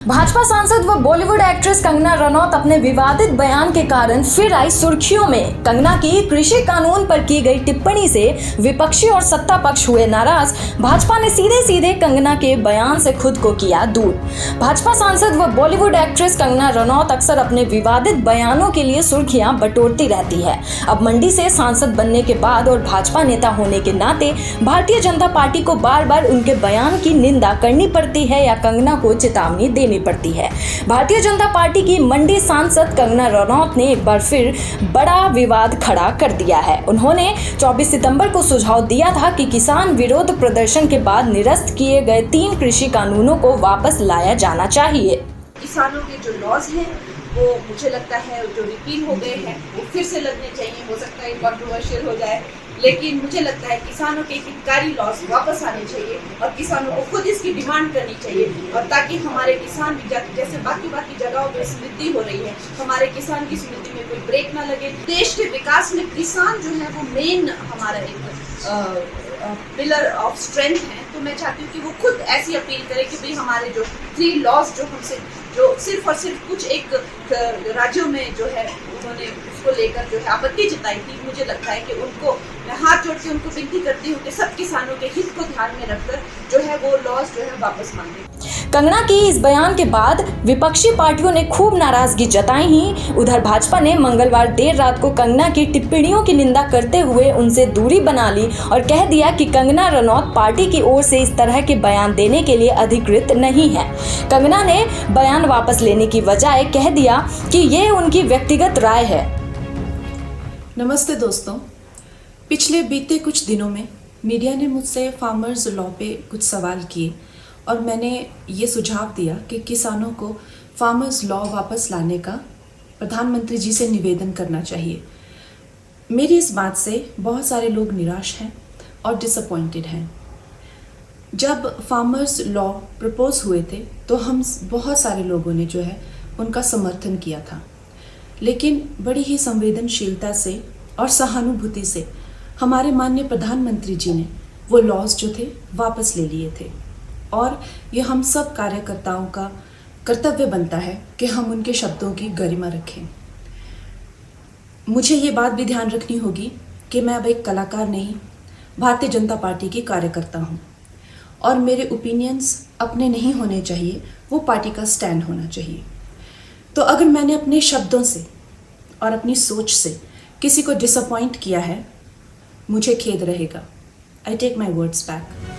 भाजपा सांसद व बॉलीवुड एक्ट्रेस कंगना रनौत अपने विवादित बयान के कारण फिर आई सुर्खियों में। कंगना की कृषि कानून पर की गई टिप्पणी से विपक्षी और सत्ता पक्ष हुए नाराज। भाजपा ने सीधे सीधे कंगना के बयान से खुद को किया दूर। भाजपा सांसद व बॉलीवुड एक्ट्रेस कंगना रनौत अक्सर अपने विवादित बयानों के लिए सुर्खियां बटोरती रहती है। अब मंडी से सांसद बनने के बाद और भाजपा नेता होने के नाते भारतीय जनता पार्टी को बार बार उनके बयान की निंदा करनी पड़ती है या कंगना को चेतावनी देनी पड़ती है। भारतीय जनता पार्टी की मंडी सांसद कंगना रनौत ने एक बार फिर बड़ा विवाद खड़ा कर दिया है। उन्होंने 24 सितंबर को सुझाव दिया था कि किसान विरोध प्रदर्शन के बाद निरस्त किए गए 3 कृषि कानूनों को वापस लाया जाना चाहिए। किसानों के जो लॉज हैं वो मुझे लगता है जो रिपील हो गए हैं वो फिर से लगने चाहिए। हो सकता है कंट्रोवर्शियल हो जाए, लेकिन मुझे लगता है किसानों के हितकारी लॉज वापस आने चाहिए और किसानों को खुद इसकी डिमांड करनी चाहिए, और ताकि हमारे किसान भी जैसे बाकी जगहों पे समृद्धि हो रही है, हमारे किसान की समृद्धि में कोई ब्रेक ना लगे। देश के विकास में किसान जो है वो मेन हमारा एक पिलर ऑफ स्ट्रेंथ है। तो मैं चाहती हूँ कि वो खुद ऐसी अपील करे कि भाई हमारे जो 3 लॉज जो हमसे जो सिर्फ और सिर्फ कुछ एक राज्यों में जो है उन्होंने उसको लेकर जो है आपत्ति जताई थी, मुझे लगता है कि उनको मैं हाथ जोड़ के उनको विनती करती हूँ कि सब किसानों के हित को ध्यान में रखकर जो है वो लॉज जो है वापस मांगे। कंगना की इस बयान के बाद विपक्षी पार्टियों ने खूब नाराजगी जताई ही। उधर भाजपा ने मंगलवार देर रात को कंगना की टिप्पणियों की निंदा करते हुए उनसे दूरी बना ली और कह दिया कि कंगना रनौत पार्टी की ओर से इस तरह के बयान देने के लिए अधिकृत नहीं है। कंगना ने बयान वापस लेने की बजाय कह दिया कि ये उनकी व्यक्तिगत राय है। नमस्ते दोस्तों, पिछले बीते कुछ दिनों में मीडिया ने मुझसे फार्मर्स लॉ पे कुछ सवाल किए और मैंने ये सुझाव दिया कि किसानों को फार्मर्स लॉ वापस लाने का प्रधानमंत्री जी से निवेदन करना चाहिए। मेरी इस बात से बहुत सारे लोग निराश हैं और डिसअपॉइंटेड हैं। जब फार्मर्स लॉ प्रपोज हुए थे तो हम बहुत सारे लोगों ने जो है उनका समर्थन किया था, लेकिन बड़ी ही संवेदनशीलता से और सहानुभूति से हमारे माननीय प्रधानमंत्री जी ने वो लॉज जो थे वापस ले लिए थे, और ये हम सब कार्यकर्ताओं का कर्तव्य बनता है कि हम उनके शब्दों की गरिमा रखें। मुझे ये बात भी ध्यान रखनी होगी कि मैं अब एक कलाकार नहीं, भारतीय जनता पार्टी की कार्यकर्ता हूँ, और मेरे ओपिनियंस अपने नहीं होने चाहिए, वो पार्टी का स्टैंड होना चाहिए। तो अगर मैंने अपने शब्दों से और अपनी सोच से किसी को डिसअपॉइंट किया है, मुझे खेद रहेगा। I take my words back.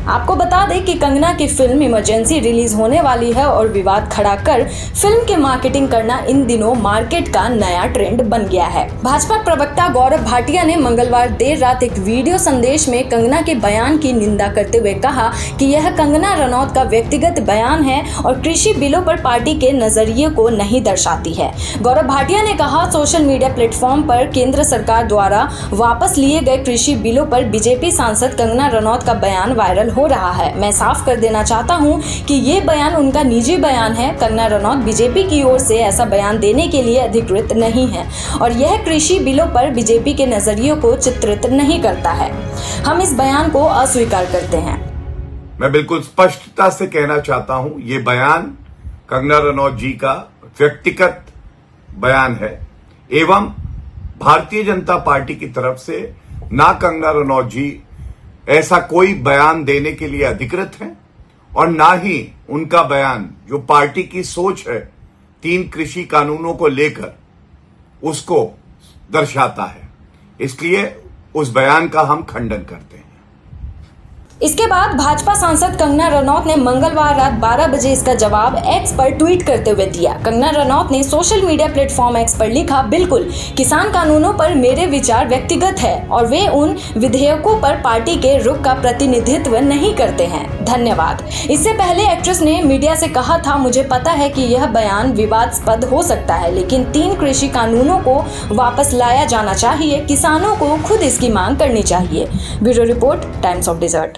आपको बता दें कि कंगना की फिल्म इमरजेंसी रिलीज होने वाली है और विवाद खड़ा कर फिल्म की मार्केटिंग करना इन दिनों मार्केट का नया ट्रेंड बन गया है। भाजपा प्रवक्ता गौरव भाटिया ने मंगलवार देर रात एक वीडियो संदेश में कंगना के बयान की निंदा करते हुए कहा कि यह कंगना रनौत का व्यक्तिगत बयान है और कृषि बिलों पर पार्टी के नजरिए को नहीं दर्शाती है। गौरव भाटिया ने कहा, सोशल मीडिया प्लेटफॉर्म पर केंद्र सरकार द्वारा वापस लिए गए कृषि बिलों पर बीजेपी सांसद कंगना रनौत का बयान वायरल हो रहा है। मैं साफ कर देना चाहता हूं कि ये बयान उनका निजी बयान है। कंगना रनौत बीजेपी की ओर से ऐसा बयान देने के लिए अधिकृत नहीं है और यह कृषि बिलों पर बीजेपी के नजरिए को चित्रित नहीं करता है। हम इस बयान को अस्वीकार करते हैं। मैं बिल्कुल स्पष्टता से कहना चाहता हूं, ये बयान कंगना रनौत जी का व्यक्तिगत बयान है एवं भारतीय जनता पार्टी की तरफ से ना कंगना रनौत जी ऐसा कोई बयान देने के लिए अधिकृत है और ना ही उनका बयान जो पार्टी की सोच है 3 कृषि कानूनों को लेकर उसको दर्शाता है। इसलिए उस बयान का हम खंडन करते हैं। इसके बाद भाजपा सांसद कंगना रनौत ने मंगलवार रात 12 बजे इसका जवाब एक्स पर ट्वीट करते हुए दिया। कंगना रनौत ने सोशल मीडिया प्लेटफॉर्म एक्स पर लिखा, बिल्कुल किसान कानूनों पर मेरे विचार व्यक्तिगत है और वे उन विधेयकों पर पार्टी के रुख का प्रतिनिधित्व नहीं करते हैं। धन्यवाद। इससे पहले एक्ट्रेस ने मीडिया से कहा था, मुझे पता है कि यह बयान विवादास्पद हो सकता है, लेकिन 3 कृषि कानूनों को वापस लाया जाना चाहिए। किसानों को खुद इसकी मांग करनी चाहिए। Bureau report, times of desert.